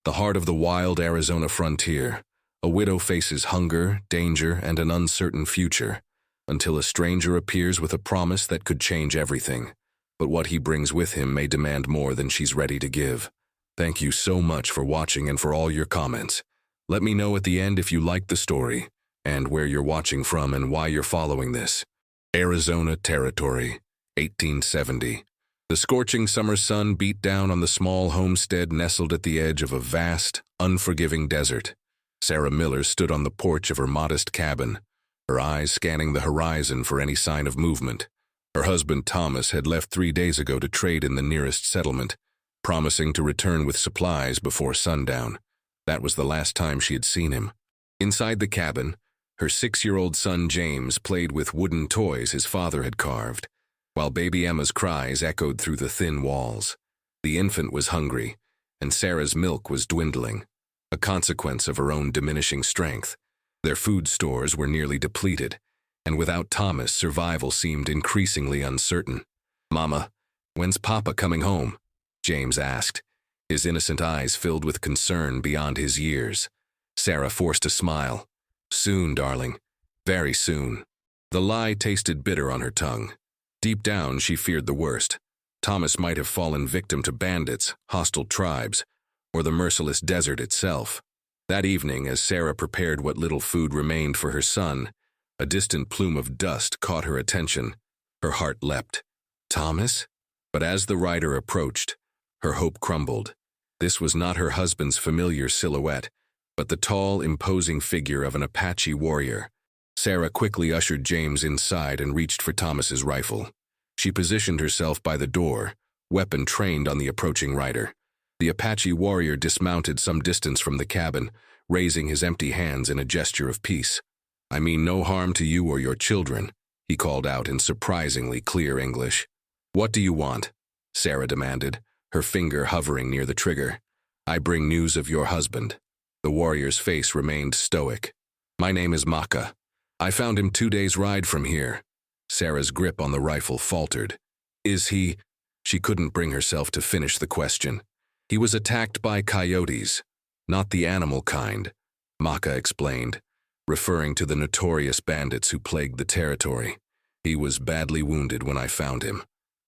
the heart of the wild Arizona frontier. A widow faces hunger, danger, and an uncertain future, until a stranger appears with a promise that could change everything. But what he brings with him may demand more than she's ready to give. Thank you so much for watching and for all your comments. Let me know at the end if you liked the story, and where you're watching from and why you're following this. Arizona Territory, 1870. The scorching summer sun beat down on the small homestead nestled at the edge of a vast, unforgiving desert. Sarah Miller stood on the porch of her modest cabin, her eyes scanning the horizon for any sign of movement. Her husband Thomas had left 3 days ago to trade in the nearest settlement, promising to return with supplies before sundown. That was the last time she had seen him. Inside the cabin, her 6-year-old son James played with wooden toys his father had carved, while baby Emma's cries echoed through the thin walls. The infant was hungry, and Sarah's milk was dwindling, a consequence of her own diminishing strength. Their food stores were nearly depleted, and without Thomas, survival seemed increasingly uncertain. "Mama, when's Papa coming home?" James asked, his innocent eyes filled with concern beyond his years. Sarah forced a smile. "Soon, darling. Very soon." The lie tasted bitter on her tongue. Deep down, she feared the worst. Thomas might have fallen victim to bandits, hostile tribes, or the merciless desert itself. That evening, as Sarah prepared what little food remained for her son, a distant plume of dust caught her attention. Her heart leapt. Thomas? But as the rider approached, her hope crumbled. This was not her husband's familiar silhouette, but the tall, imposing figure of an Apache warrior. Sarah quickly ushered James inside and reached for Thomas's rifle. She positioned herself by the door, weapon trained on the approaching rider. The Apache warrior dismounted some distance from the cabin, raising his empty hands in a gesture of peace. "I mean no harm to you or your children," he called out in surprisingly clear English. "What do you want?" Sarah demanded, her finger hovering near the trigger. "I bring news of your husband." The warrior's face remained stoic. "My name is Maka. I found him 2 days' ride from here." Sarah's grip on the rifle faltered. "Is he—" She couldn't bring herself to finish the question. "He was attacked by coyotes, not the animal kind," Maka explained, referring to the notorious bandits who plagued the territory. "He was badly wounded when I found him.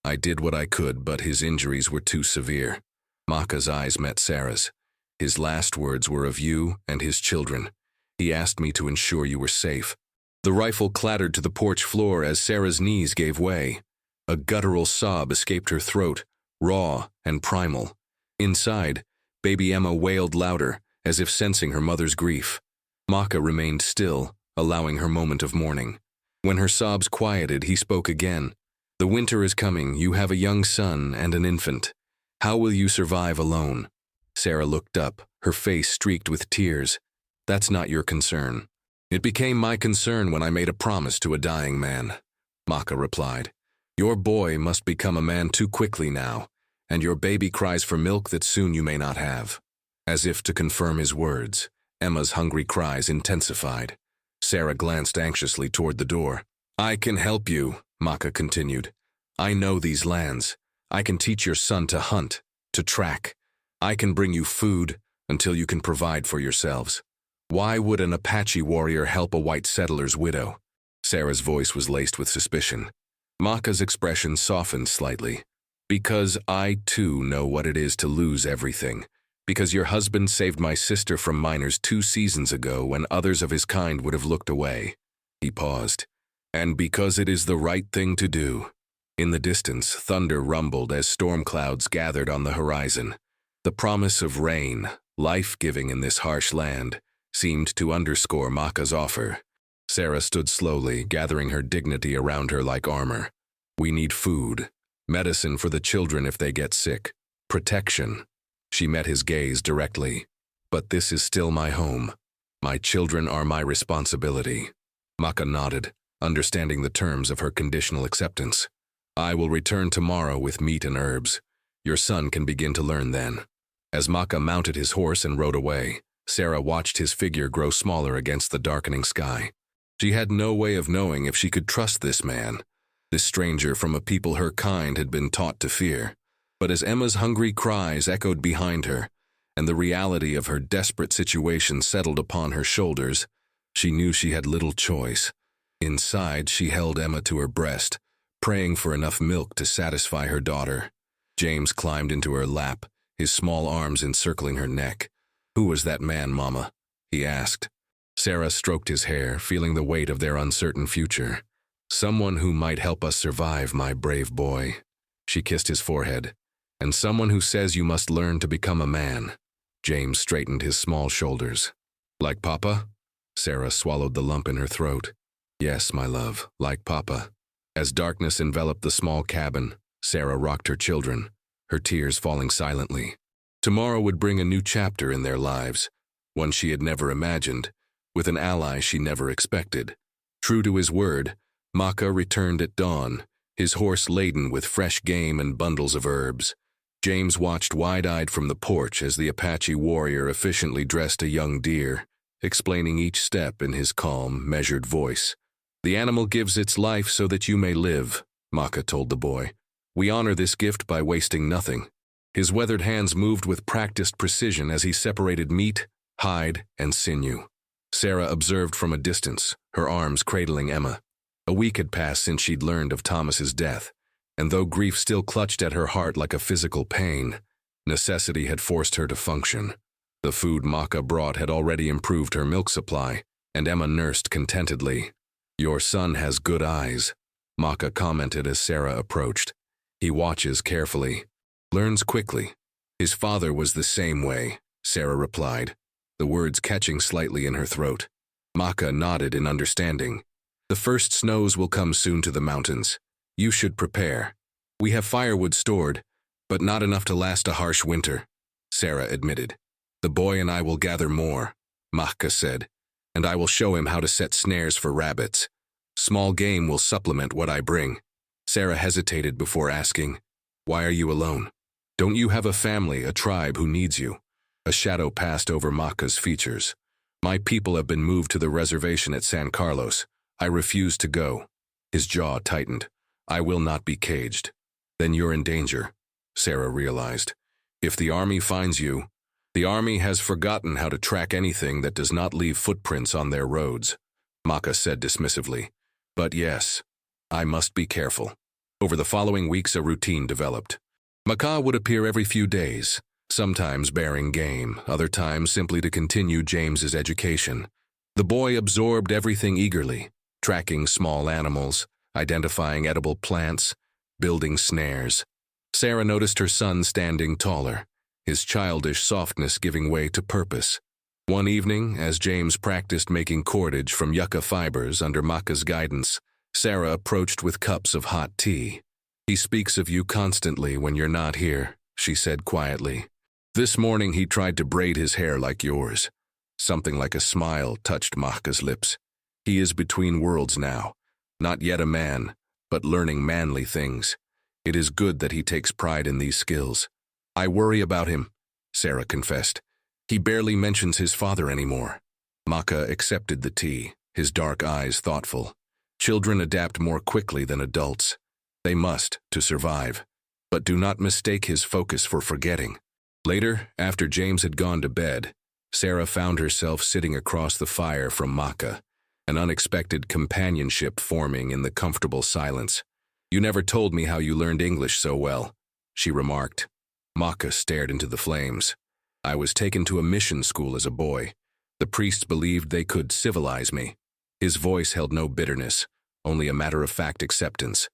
I did what I could, but his injuries were too severe." Maka's eyes met Sarah's. "His last words were of you and his children. He asked me to ensure you were safe." The rifle clattered to the porch floor as Sarah's knees gave way. A guttural sob escaped her throat, raw and primal. Inside, baby Emma wailed louder, as if sensing her mother's grief. Maka remained still, allowing her moment of mourning. When her sobs quieted, he spoke again. "The winter is coming. You have a young son and an infant. How will you survive alone?" Sarah looked up, her face streaked with tears. "That's not your concern." "It became my concern when I made a promise to a dying man," Maka replied. "Your boy must become a man too quickly now, and your baby cries for milk that soon you may not have." As if to confirm his words, Emma's hungry cries intensified. Sarah glanced anxiously toward the door. "I can help you," Maka continued. "I know these lands. I can teach your son to hunt, to track. I can bring you food until you can provide for yourselves." Why would an Apache warrior help a white settler's widow? Sarah's voice was laced with suspicion. Maka's expression softened slightly. "Because I, too, know what it is to lose everything. Because your husband saved my sister from miners 2 seasons ago when others of his kind would have looked away." He paused. "And because it is the right thing to do." In the distance, thunder rumbled as storm clouds gathered on the horizon. The promise of rain, life-giving in this harsh land, seemed to underscore Maka's offer. Sarah stood slowly, gathering her dignity around her like armor. "We need food, medicine for the children if they get sick, protection." She met his gaze directly. "But this is still my home. My children are my responsibility." Maka nodded, understanding the terms of her conditional acceptance. "I will return tomorrow with meat and herbs. Your son can begin to learn then." As Maka mounted his horse and rode away, Sarah watched his figure grow smaller against the darkening sky. She had no way of knowing if she could trust this man, this stranger from a people her kind had been taught to fear. But as Emma's hungry cries echoed behind her, and the reality of her desperate situation settled upon her shoulders, she knew she had little choice. Inside, she held Emma to her breast, praying for enough milk to satisfy her daughter. James climbed into her lap, his small arms encircling her neck. "Who was that man, Mama?" he asked. Sarah stroked his hair, feeling the weight of their uncertain future. "Someone who might help us survive, my brave boy." She kissed his forehead. "And someone who says you must learn to become a man." James straightened his small shoulders. "Like Papa?" Sarah swallowed the lump in her throat. "Yes, my love, like Papa." As darkness enveloped the small cabin, Sarah rocked her children, her tears falling silently. Tomorrow would bring a new chapter in their lives, one she had never imagined, with an ally she never expected. True to his word, Maka returned at dawn, his horse laden with fresh game and bundles of herbs. James watched wide-eyed from the porch as the Apache warrior efficiently dressed a young deer, explaining each step in his calm, measured voice. "The animal gives its life so that you may live," Maka told the boy. "We honor this gift by wasting nothing." His weathered hands moved with practiced precision as he separated meat, hide, and sinew. Sarah observed from a distance, her arms cradling Emma. A week had passed since she'd learned of Thomas's death, and though grief still clutched at her heart like a physical pain, necessity had forced her to function. The food Maka brought had already improved her milk supply, and Emma nursed contentedly. "Your son has good eyes," Maka commented as Sarah approached. "He watches carefully, learns quickly." "His father was the same way," Sarah replied, the words catching slightly in her throat. Maka nodded in understanding. "The first snows will come soon to the mountains. You should prepare. We have firewood stored, but not enough to last a harsh winter," Sarah admitted. "The boy and I will gather more," Maka said, "and I will show him how to set snares for rabbits. Small game will supplement what I bring." Sarah hesitated before asking, "Why are you alone? Don't you have a family, a tribe who needs you?" A shadow passed over Maka's features. "My people have been moved to the reservation at San Carlos. I refuse to go." His jaw tightened. "I will not be caged." "Then you're in danger," Sarah realized. "If the army finds you, the army has forgotten how to track anything that does not leave footprints on their roads," Maka said dismissively. "But yes, I must be careful." Over the following weeks, a routine developed. Maka would appear every few days, sometimes bearing game, other times simply to continue James's education. The boy absorbed everything eagerly, tracking small animals, identifying edible plants, building snares. Sarah noticed her son standing taller, his childish softness giving way to purpose. One evening, as James practiced making cordage from yucca fibers under Maka's guidance, Sarah approached with cups of hot tea. "He speaks of you constantly when you're not here," she said quietly. "This morning he tried to braid his hair like yours." Something like a smile touched Maka's lips. "He is between worlds now, not yet a man, but learning manly things. It is good that he takes pride in these skills." "I worry about him," Sarah confessed. "He barely mentions his father anymore." Maka accepted the tea, his dark eyes thoughtful. Children adapt more quickly than adults. They must, to survive. But do not mistake his focus for forgetting. Later, after James had gone to bed, Sarah found herself sitting across the fire from Maka, an unexpected companionship forming in the comfortable silence. "You never told me how you learned English so well," she remarked. Maka stared into the flames. "I was taken to a mission school as a boy. The priests believed they could civilize me." His voice held no bitterness, only a matter-of-fact acceptance.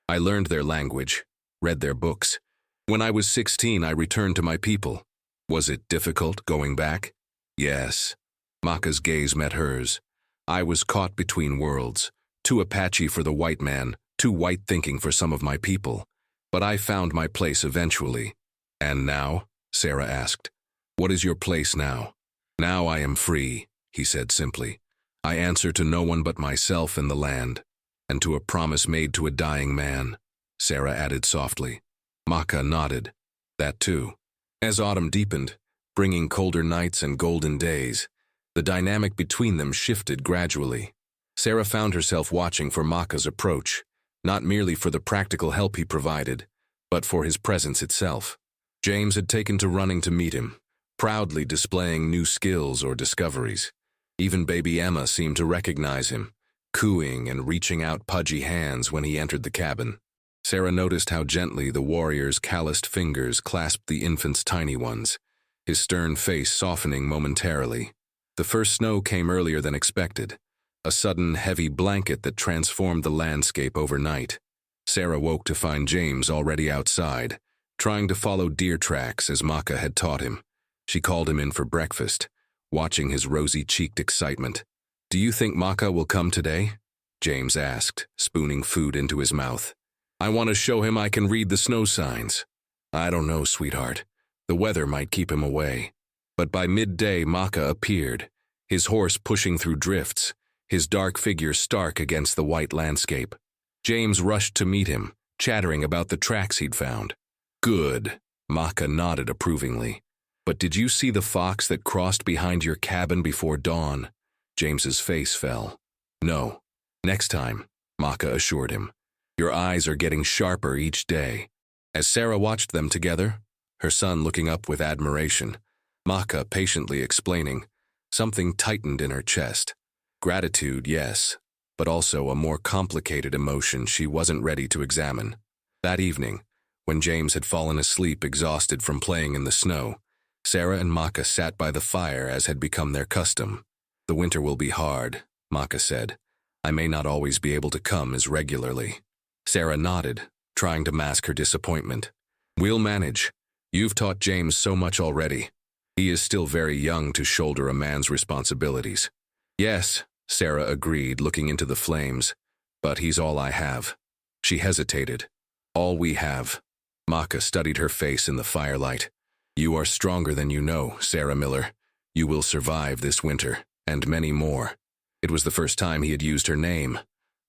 "I learned their language, read their books. When I was 16, I returned to my people. Was it difficult going back?" "Yes." Maka's gaze met hers. "I was caught between worlds, too Apache for the white man, too white-thinking for some of my people. But I found my place eventually." "And now?" Sarah asked. "What is your place now?" "Now I am free," he said simply. "I answer to no one but myself and the land, and to a promise made to a dying man," Sarah added softly. Maka nodded. "That too." As autumn deepened, bringing colder nights and golden days, the dynamic between them shifted gradually. Sarah found herself watching for Maka's approach, not merely for the practical help he provided, but for his presence itself. James had taken to running to meet him, proudly displaying new skills or discoveries. Even baby Emma seemed to recognize him, cooing and reaching out pudgy hands when he entered the cabin. Sarah noticed how gently the warrior's calloused fingers clasped the infant's tiny ones, his stern face softening momentarily. The first snow came earlier than expected, a sudden heavy blanket that transformed the landscape overnight. Sarah woke to find James already outside, trying to follow deer tracks as Maka had taught him. She called him in for breakfast, watching his rosy-cheeked excitement. "Do you think Maka will come today?" James asked, spooning food into his mouth. "I want to show him I can read the snow signs." "I don't know, sweetheart. The weather might keep him away." But by midday, Maka appeared, his horse pushing through drifts, his dark figure stark against the white landscape. James rushed to meet him, chattering about the tracks he'd found. "Good," Maka nodded approvingly. "But did you see the fox that crossed behind your cabin before dawn?" James's face fell. "No. Next time," Maka assured him. "Your eyes are getting sharper each day." As Sarah watched them together, her son looking up with admiration, Maka patiently explaining, something tightened in her chest. Gratitude, yes, but also a more complicated emotion she wasn't ready to examine. That evening, when James had fallen asleep exhausted from playing in the snow, Sarah and Maka sat by the fire as had become their custom. "The winter will be hard," Maka said. "I may not always be able to come as regularly." Sarah nodded, trying to mask her disappointment. "We'll manage. You've taught James so much already. He is still very young to shoulder a man's responsibilities." "Yes," Sarah agreed, looking into the flames. "But he's all I have." She hesitated. "All we have." Maka studied her face in the firelight. "You are stronger than you know, Sarah Miller. You will survive this winter, and many more." It was the first time he had used her name.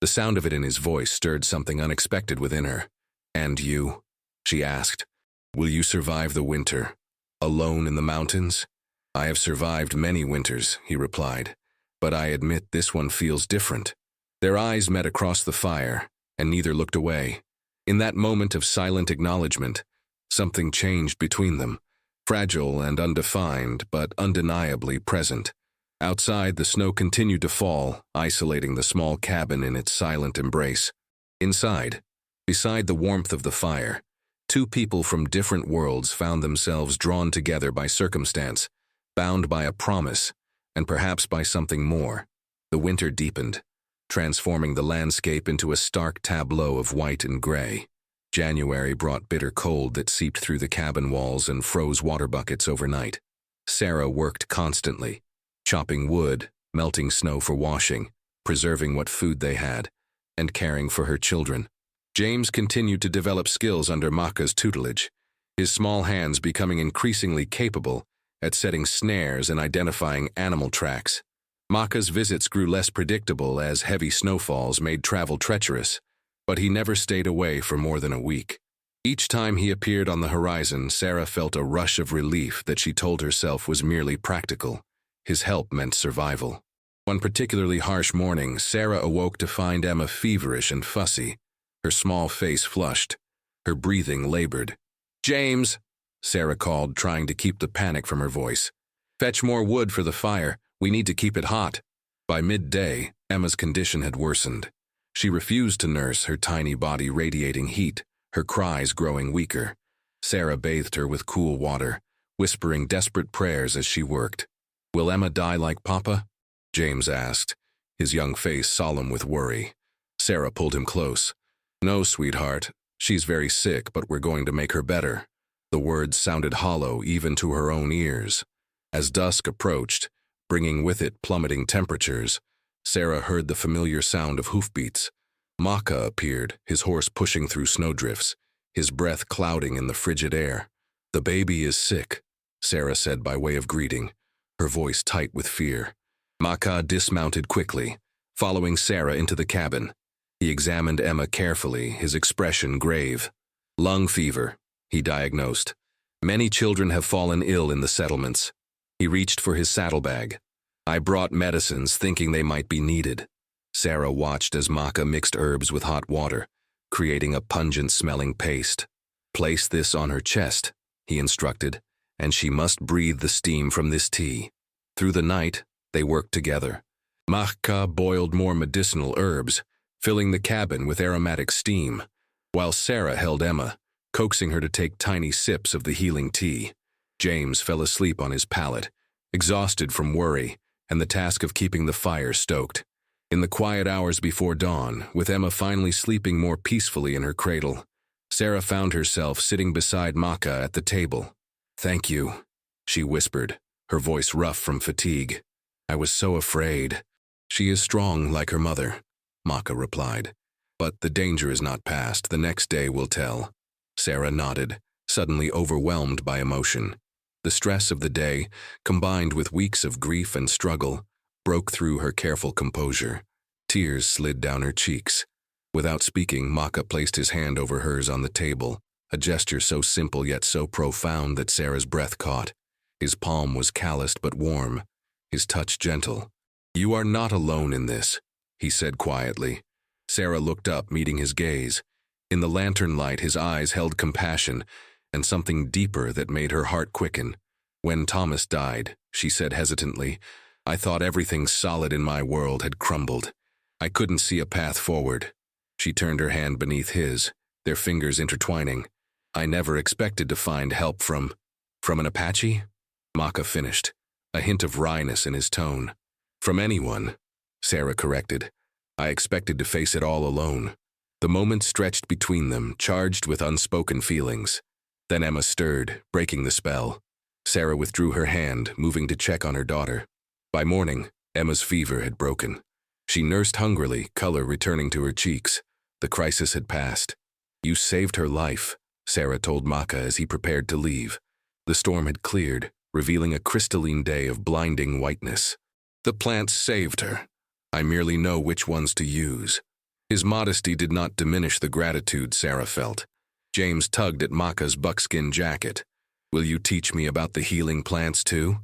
The sound of it in his voice stirred something unexpected within her. "And you?" she asked. "Will you survive the winter? Alone in the mountains?" "I have survived many winters," he replied, "but I admit this one feels different." Their eyes met across the fire, and neither looked away. In that moment of silent acknowledgement, something changed between them, fragile and undefined, but undeniably present. Outside, the snow continued to fall, isolating the small cabin in its silent embrace. Inside, beside the warmth of the fire, two people from different worlds found themselves drawn together by circumstance, bound by a promise, and perhaps by something more. The winter deepened, transforming the landscape into a stark tableau of white and gray. January brought bitter cold that seeped through the cabin walls and froze water buckets overnight. Sarah worked constantly, chopping wood, melting snow for washing, preserving what food they had, and caring for her children. James continued to develop skills under Maka's tutelage, his small hands becoming increasingly capable at setting snares and identifying animal tracks. Maka's visits grew less predictable as heavy snowfalls made travel treacherous, but he never stayed away for more than a week. Each time he appeared on the horizon, Sarah felt a rush of relief that she told herself was merely practical. His help meant survival. One particularly harsh morning, Sarah awoke to find Emma feverish and fussy, her small face flushed, her breathing labored. "James," Sarah called, trying to keep the panic from her voice. "Fetch more wood for the fire. We need to keep it hot." By midday, Emma's condition had worsened. She refused to nurse, her tiny body radiating heat, her cries growing weaker. Sarah bathed her with cool water, whispering desperate prayers as she worked. "Will Emma die like Papa?" James asked, his young face solemn with worry. Sarah pulled him close. "No, sweetheart. She's very sick, but we're going to make her better." The words sounded hollow even to her own ears. As dusk approached, bringing with it plummeting temperatures, Sarah heard the familiar sound of hoofbeats. Maka appeared, his horse pushing through snowdrifts, his breath clouding in the frigid air. "The baby is sick," Sarah said by way of greeting, her voice tight with fear. Maka dismounted quickly, following Sarah into the cabin. He examined Emma carefully, his expression grave. "Lung fever," he diagnosed. "Many children have fallen ill in the settlements." He reached for his saddlebag. "I brought medicines thinking they might be needed." Sarah watched as Maka mixed herbs with hot water, creating a pungent-smelling paste. "Place this on her chest," he instructed, and she must breathe the steam from this tea. Through the night, they worked together. Mahka boiled more medicinal herbs, filling the cabin with aromatic steam, while Sarah held Emma, coaxing her to take tiny sips of the healing tea. James fell asleep on his pallet, exhausted from worry and the task of keeping the fire stoked. In the quiet hours before dawn, with Emma finally sleeping more peacefully in her cradle, Sarah found herself sitting beside Mahka at the table. "Thank you," she whispered, her voice rough from fatigue. "I was so afraid." "She is strong like her mother," Mahka replied. "But the danger is not past. The next day will tell." Sarah nodded, suddenly overwhelmed by emotion. The stress of the day, combined with weeks of grief and struggle, broke through her careful composure. Tears slid down her cheeks. Without speaking, Mahka placed his hand over hers on the table, a gesture so simple yet so profound that Sarah's breath caught. His palm was calloused but warm, his touch gentle. "You are not alone in this," he said quietly. Sarah looked up, meeting his gaze. In the lantern light, his eyes held compassion and something deeper that made her heart quicken. "When Thomas died," she said hesitantly, "I thought everything solid in my world had crumbled. I couldn't see a path forward." She turned her hand beneath his, their fingers intertwining. "I never expected to find help from an Apache?" Mahka finished, a hint of wryness in his tone. "From anyone," Sarah corrected. "I expected to face it all alone." The moment stretched between them, charged with unspoken feelings. Then Emma stirred, breaking the spell. Sarah withdrew her hand, moving to check on her daughter. By morning, Emma's fever had broken. She nursed hungrily, color returning to her cheeks. The crisis had passed. "You saved her life," Sarah told Mahka as he prepared to leave. The storm had cleared, revealing a crystalline day of blinding whiteness. "The plants saved her. I merely know which ones to use." His modesty did not diminish the gratitude Sarah felt. James tugged at Mahka's buckskin jacket. "Will you teach me about the healing plants too?"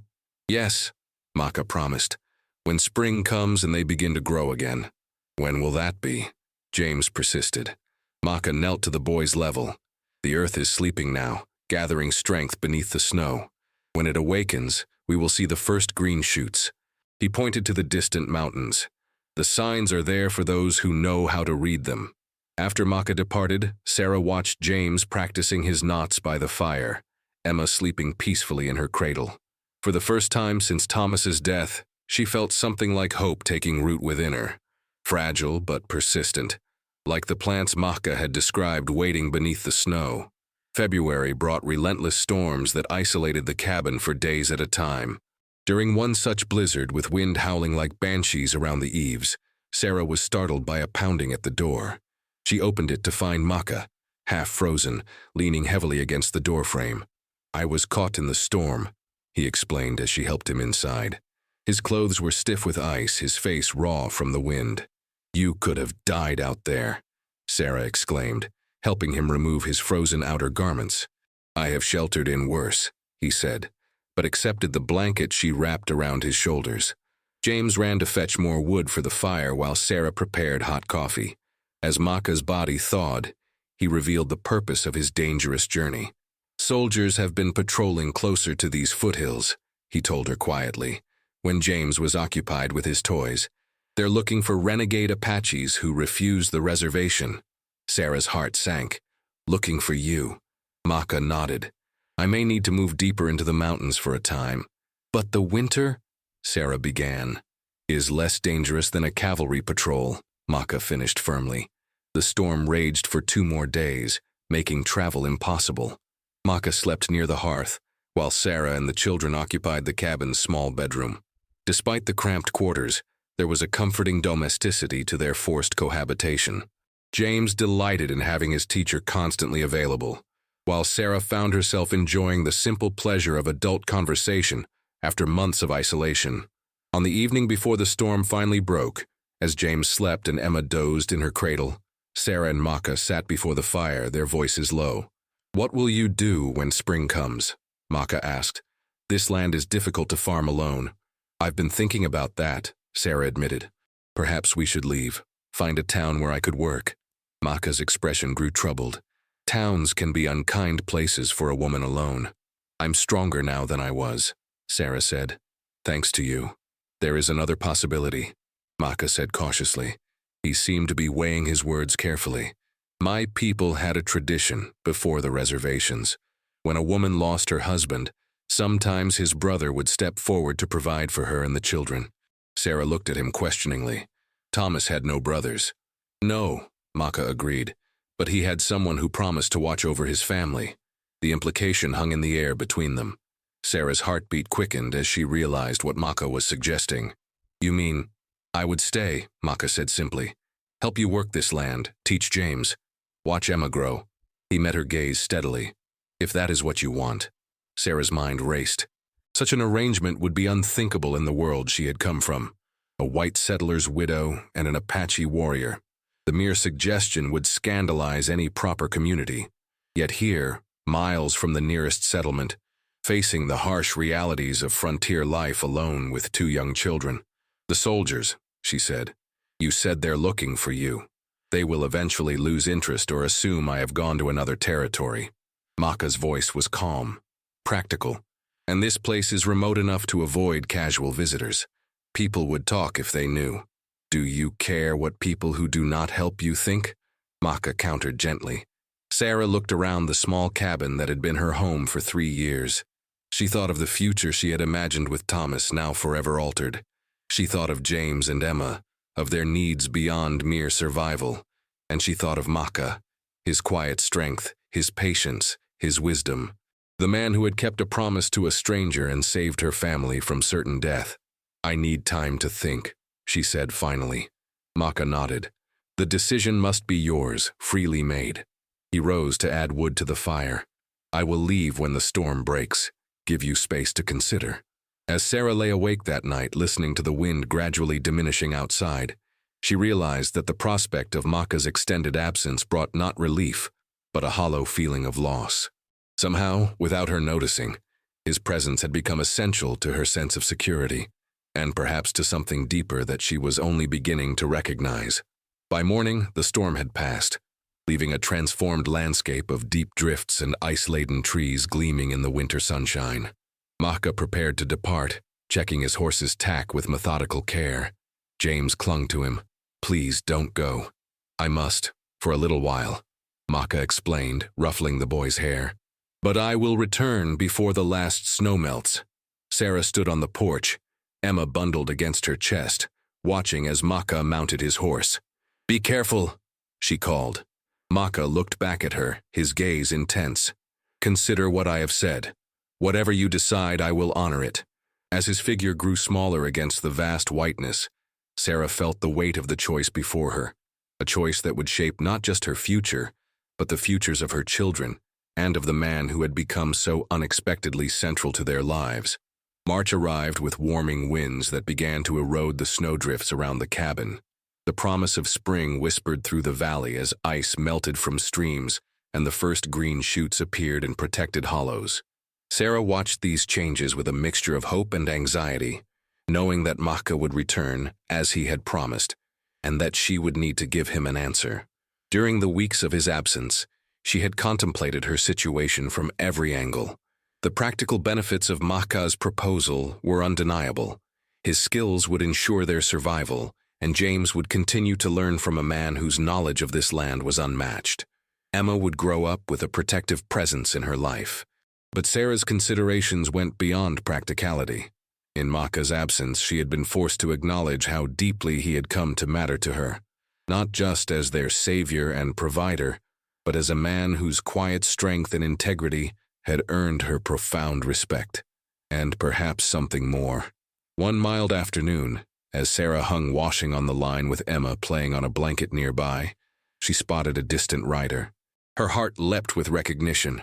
"Yes," Mahka promised. "When spring comes and they begin to grow again." "When will that be?" James persisted. Mahka knelt to the boy's level. "The earth is sleeping now, gathering strength beneath the snow. When it awakens, we will see the first green shoots." He pointed to the distant mountains. "The signs are there for those who know how to read them." After Mahka departed, Sarah watched James practicing his knots by the fire, Emma sleeping peacefully in her cradle. For the first time since Thomas's death, she felt something like hope taking root within her. Fragile but persistent, like the plants Mahka had described waiting beneath the snow. February brought relentless storms that isolated the cabin for days at a time. During one such blizzard, with wind howling like banshees around the eaves, Sarah was startled by a pounding at the door. She opened it to find Mahka, half frozen, leaning heavily against the doorframe. "I was caught in the storm," he explained as she helped him inside. His clothes were stiff with ice, his face raw from the wind. "You could have died out there," Sarah exclaimed, helping him remove his frozen outer garments. "I have sheltered in worse," he said, but accepted the blanket she wrapped around his shoulders. James ran to fetch more wood for the fire while Sarah prepared hot coffee. As Mahka's body thawed, he revealed the purpose of his dangerous journey. "Soldiers have been patrolling closer to these foothills," he told her quietly, when James was occupied with his toys. "They're looking for renegade Apaches who refused the reservation." Sarah's heart sank. "Looking for you." Mahka nodded. "I may need to move deeper into the mountains for a time." "But the winter," Sarah began, "is less dangerous than a cavalry patrol," Mahka finished firmly. The storm raged for 2 more days, making travel impossible. Mahka slept near the hearth, while Sarah and the children occupied the cabin's small bedroom. Despite the cramped quarters, there was a comforting domesticity to their forced cohabitation. James delighted in having his teacher constantly available, while Sarah found herself enjoying the simple pleasure of adult conversation after months of isolation. On the evening before the storm finally broke, as James slept and Emma dozed in her cradle, Sarah and Mahka sat before the fire, their voices low. "What will you do when spring comes?" Mahka asked. "This land is difficult to farm alone." "I've been thinking about that," Sarah admitted. "Perhaps we should leave, find a town where I could work." Mahka's expression grew troubled. "Towns can be unkind places for a woman alone." I'm stronger now than I was, Sarah said. Thanks to you. There is another possibility, Maka said cautiously. He seemed to be weighing his words carefully. My people had a tradition before the reservations. When a woman lost her husband, sometimes his brother would step forward to provide for her and the children. Sarah looked at him questioningly. Thomas had no brothers. No, Maka agreed, but he had someone who promised to watch over his family. The implication hung in the air between them. Sarah's heartbeat quickened as she realized what Maka was suggesting. You mean, I would stay, Maka said simply. Help you work this land, teach James. Watch Emma grow. He met her gaze steadily. If that is what you want. Sarah's mind raced. Such an arrangement would be unthinkable in the world she had come from. A white settler's widow and an Apache warrior. The mere suggestion would scandalize any proper community. Yet here, miles from the nearest settlement, facing the harsh realities of frontier life alone with 2 young children. The soldiers, she said. You said they're looking for you. They will eventually lose interest or assume I have gone to another territory. Maka's voice was calm, practical, and this place is remote enough to avoid casual visitors. People would talk if they knew. Do you care what people who do not help you think? Maka countered gently. Sarah looked around the small cabin that had been her home for 3 years. She thought of the future she had imagined with Thomas, now forever altered. She thought of James and Emma, of their needs beyond mere survival. And she thought of Maka, his quiet strength, his patience, his wisdom. The man who had kept a promise to a stranger and saved her family from certain death. I need time to think, she said finally. Maka nodded. The decision must be yours, freely made. He rose to add wood to the fire. I will leave when the storm breaks. Give you space to consider. As Sarah lay awake that night, listening to the wind gradually diminishing outside, she realized that the prospect of Maka's extended absence brought not relief, but a hollow feeling of loss. Somehow, without her noticing, his presence had become essential to her sense of security, and perhaps to something deeper that she was only beginning to recognize. By morning, the storm had passed, leaving a transformed landscape of deep drifts and ice-laden trees gleaming in the winter sunshine. Maka prepared to depart, checking his horse's tack with methodical care. James clung to him. Please don't go. I must, for a little while, Maka explained, ruffling the boy's hair. But I will return before the last snow melts. Sarah stood on the porch, Emma bundled against her chest, watching as Maka mounted his horse. Be careful, she called. Maka looked back at her, his gaze intense. Consider what I have said. Whatever you decide, I will honor it. As his figure grew smaller against the vast whiteness, Sarah felt the weight of the choice before her, a choice that would shape not just her future, but the futures of her children, and of the man who had become so unexpectedly central to their lives. March arrived with warming winds that began to erode the snowdrifts around the cabin. The promise of spring whispered through the valley as ice melted from streams and the first green shoots appeared in protected hollows. Sarah watched these changes with a mixture of hope and anxiety, knowing that Maka would return, as he had promised, and that she would need to give him an answer. During the weeks of his absence, she had contemplated her situation from every angle. The practical benefits of Maka's proposal were undeniable. His skills would ensure their survival, and James would continue to learn from a man whose knowledge of this land was unmatched. Emma would grow up with a protective presence in her life. But Sarah's considerations went beyond practicality. In Maka's absence, she had been forced to acknowledge how deeply he had come to matter to her, not just as their savior and provider, but as a man whose quiet strength and integrity had earned her profound respect, and perhaps something more. One mild afternoon, as Sarah hung washing on the line with Emma playing on a blanket nearby, she spotted a distant rider. Her heart leapt with recognition.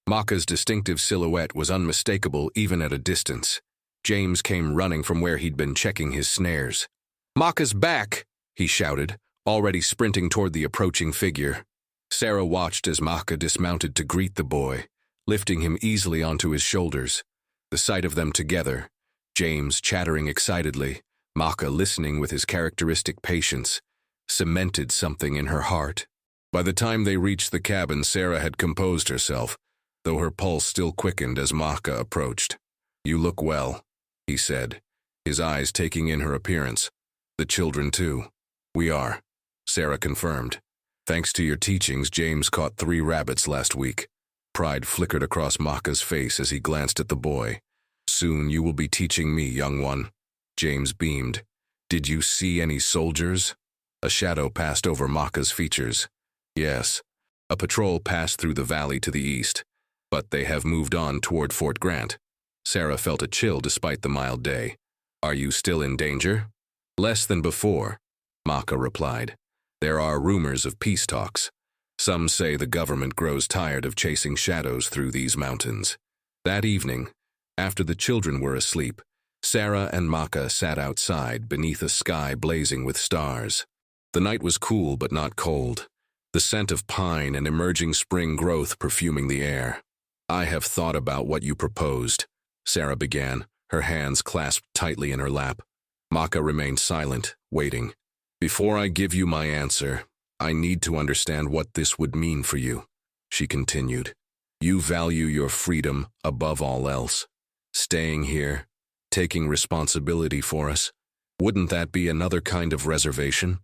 Maka's distinctive silhouette was unmistakable even at a distance. James came running from where he'd been checking his snares. "Maka's back!" he shouted, already sprinting toward the approaching figure. Sarah watched as Maka dismounted to greet the boy, lifting him easily onto his shoulders. The sight of them together, James chattering excitedly, Maka listening with his characteristic patience, cemented something in her heart. By the time they reached the cabin, Sarah had composed herself, though her pulse still quickened as Maka approached. "You look well," he said, his eyes taking in her appearance. "The children, too." "We are," Sarah confirmed. "Thanks to your teachings, James caught 3 rabbits last week." Pride flickered across Maka's face as he glanced at the boy. "Soon you will be teaching me, young one." James beamed. "Did you see any soldiers?" A shadow passed over Maka's features. "Yes. A patrol passed through the valley to the east, but they have moved on toward Fort Grant." Sarah felt a chill despite the mild day. "Are you still in danger?" "Less than before," Maka replied. "There are rumors of peace talks. Some say the government grows tired of chasing shadows through these mountains." That evening, after the children were asleep, Sarah and Maka sat outside beneath a sky blazing with stars. The night was cool but not cold, the scent of pine and emerging spring growth perfuming the air. "I have thought about what you proposed," Sarah began, her hands clasped tightly in her lap. Maka remained silent, waiting. "Before I give you my answer, I need to understand what this would mean for you," she continued. "You value your freedom above all else. Staying here, taking responsibility for us, wouldn't that be another kind of reservation?"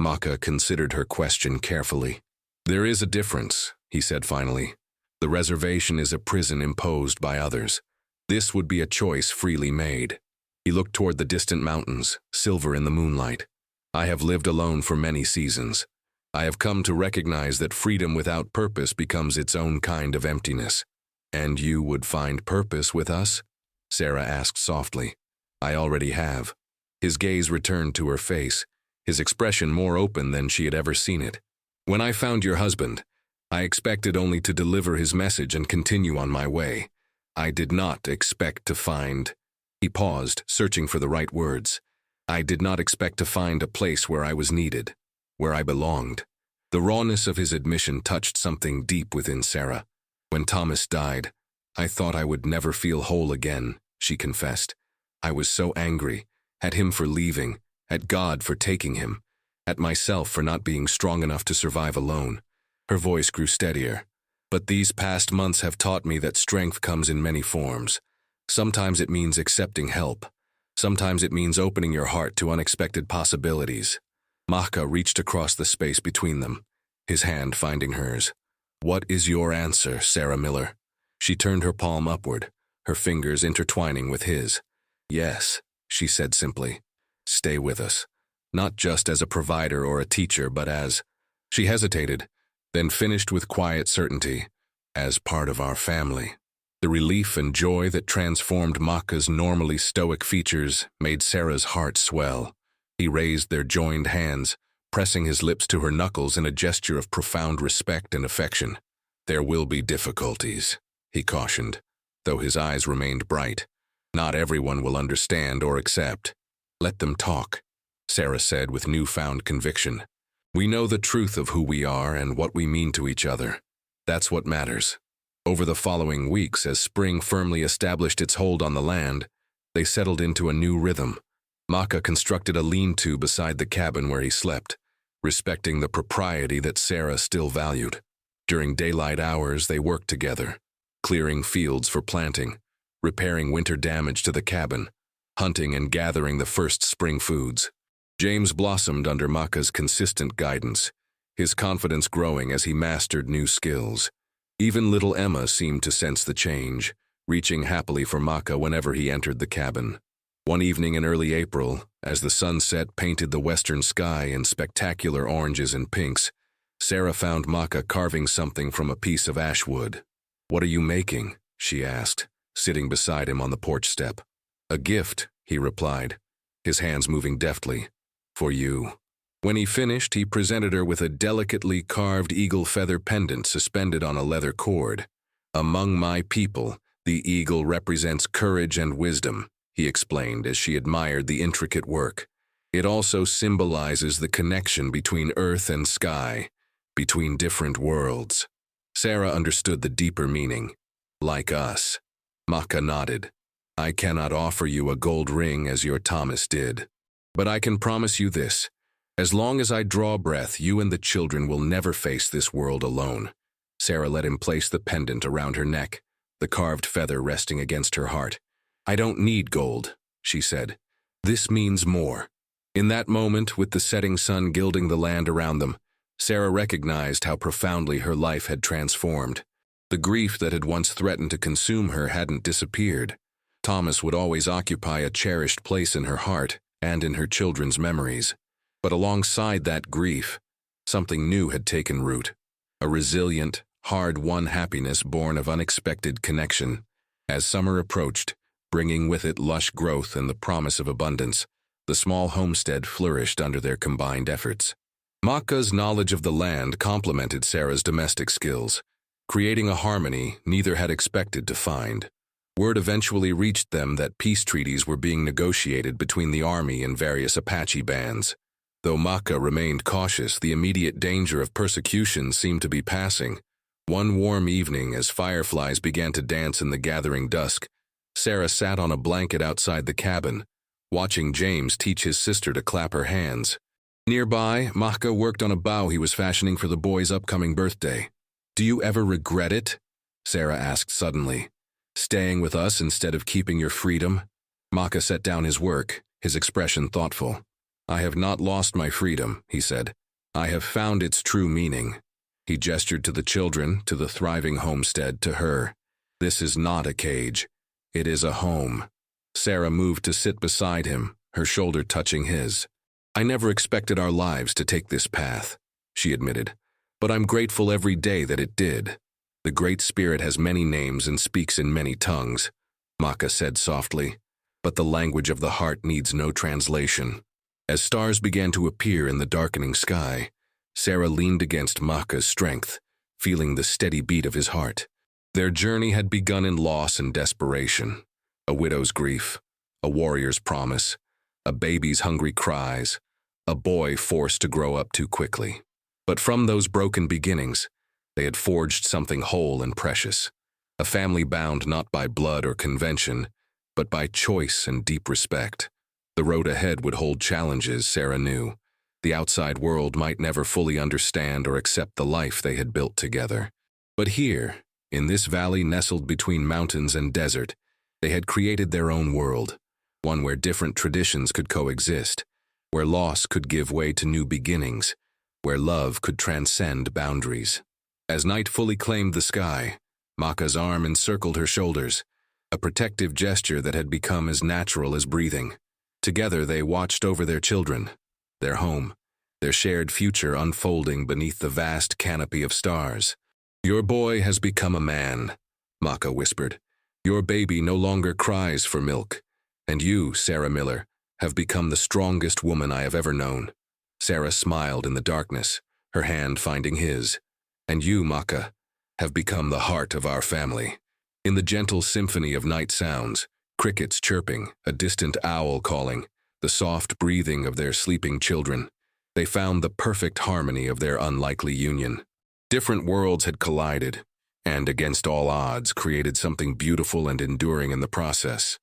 Maka considered her question carefully. "There is a difference," he said finally. "The reservation is a prison imposed by others. This would be a choice freely made." He looked toward the distant mountains, silver in the moonlight. "I have lived alone for many seasons. I have come to recognize that freedom without purpose becomes its own kind of emptiness." "And you would find purpose with us?" Sarah asked softly. "I already have." His gaze returned to her face, his expression more open than she had ever seen it. "When I found your husband, I expected only to deliver his message and continue on my way. I did not expect to find—" He paused, searching for the right words. "I did not expect to find a place where I was needed, where I belonged." The rawness of his admission touched something deep within Sarah. "When Thomas died, I thought I would never feel whole again," she confessed. "I was so angry, at him for leaving, at God for taking him, at myself for not being strong enough to survive alone." Her voice grew steadier. "But these past months have taught me that strength comes in many forms. Sometimes it means accepting help. Sometimes it means opening your heart to unexpected possibilities." Maka reached across the space between them, his hand finding hers. "What is your answer, Sarah Miller?" She turned her palm upward, her fingers intertwining with his. "Yes," she said simply. "Stay with us. Not just as a provider or a teacher, but as—" She hesitated, then finished with quiet certainty, "as part of our family." The relief and joy that transformed Maka's normally stoic features made Sarah's heart swell. He raised their joined hands, pressing his lips to her knuckles in a gesture of profound respect and affection. "There will be difficulties," he cautioned, though his eyes remained bright. "Not everyone will understand or accept." "Let them talk," Sarah said with newfound conviction. "We know the truth of who we are and what we mean to each other. That's what matters." Over the following weeks, as spring firmly established its hold on the land, they settled into a new rhythm. Maka constructed a lean-to beside the cabin where he slept, respecting the propriety that Sarah still valued. During daylight hours, they worked together, clearing fields for planting, repairing winter damage to the cabin, hunting and gathering the first spring foods. James blossomed under Maka's consistent guidance, his confidence growing as he mastered new skills. Even little Emma seemed to sense the change, reaching happily for Maka whenever he entered the cabin. One evening in early April, as the sunset painted the western sky in spectacular oranges and pinks, Sarah found Maka carving something from a piece of ash wood. "What are you making?" she asked, sitting beside him on the porch step. "A gift," he replied, his hands moving deftly. "For you." When he finished, he presented her with a delicately carved eagle feather pendant suspended on a leather cord. "Among my people, the eagle represents courage and wisdom," he explained as she admired the intricate work. "It also symbolizes the connection between earth and sky, between different worlds." Sarah understood the deeper meaning. "Like us." Maka nodded. "I cannot offer you a gold ring as your Thomas did. But I can promise you this. As long as I draw breath, you and the children will never face this world alone." Sarah let him place the pendant around her neck, the carved feather resting against her heart. "I don't need gold," she said. "This means more." In that moment, with the setting sun gilding the land around them, Sarah recognized how profoundly her life had transformed. The grief that had once threatened to consume her hadn't disappeared. Thomas would always occupy a cherished place in her heart and in her children's memories. But alongside that grief, something new had taken root. A resilient, hard-won happiness born of unexpected connection. As summer approached, bringing with it lush growth and the promise of abundance, the small homestead flourished under their combined efforts. Maka's knowledge of the land complemented Sarah's domestic skills, creating a harmony neither had expected to find. Word eventually reached them that peace treaties were being negotiated between the army and various Apache bands. Though Maka remained cautious, the immediate danger of persecution seemed to be passing. One warm evening, as fireflies began to dance in the gathering dusk, Sarah sat on a blanket outside the cabin, watching James teach his sister to clap her hands. Nearby, Maka worked on a bow he was fashioning for the boy's upcoming birthday. "Do you ever regret it?" Sarah asked suddenly. "Staying with us instead of keeping your freedom?" Maka set down his work, his expression thoughtful. "I have not lost my freedom," he said. "I have found its true meaning." He gestured to the children, to the thriving homestead, to her. "This is not a cage. It is a home." Sarah moved to sit beside him, her shoulder touching his. "I never expected our lives to take this path," she admitted, "but I'm grateful every day that it did." "The Great Spirit has many names and speaks in many tongues," Maka said softly, "but the language of the heart needs no translation." As stars began to appear in the darkening sky, Sarah leaned against Maka's strength, feeling the steady beat of his heart. Their journey had begun in loss and desperation. A widow's grief, a warrior's promise, a baby's hungry cries, a boy forced to grow up too quickly. But from those broken beginnings, they had forged something whole and precious, a family bound not by blood or convention, but by choice and deep respect. The road ahead would hold challenges, Sarah knew. The outside world might never fully understand or accept the life they had built together. But here, in this valley nestled between mountains and desert, they had created their own world, one where different traditions could coexist, where loss could give way to new beginnings, where love could transcend boundaries. As night fully claimed the sky, Maka's arm encircled her shoulders, a protective gesture that had become as natural as breathing. Together they watched over their children, their home, their shared future unfolding beneath the vast canopy of stars. "Your boy has become a man," Maka whispered. "Your baby no longer cries for milk. And you, Sarah Miller, have become the strongest woman I have ever known." Sarah smiled in the darkness, her hand finding his. "And you, Maka, have become the heart of our family." In the gentle symphony of night sounds, crickets chirping, a distant owl calling, the soft breathing of their sleeping children, they found the perfect harmony of their unlikely union. Different worlds had collided, and against all odds created something beautiful and enduring in the process.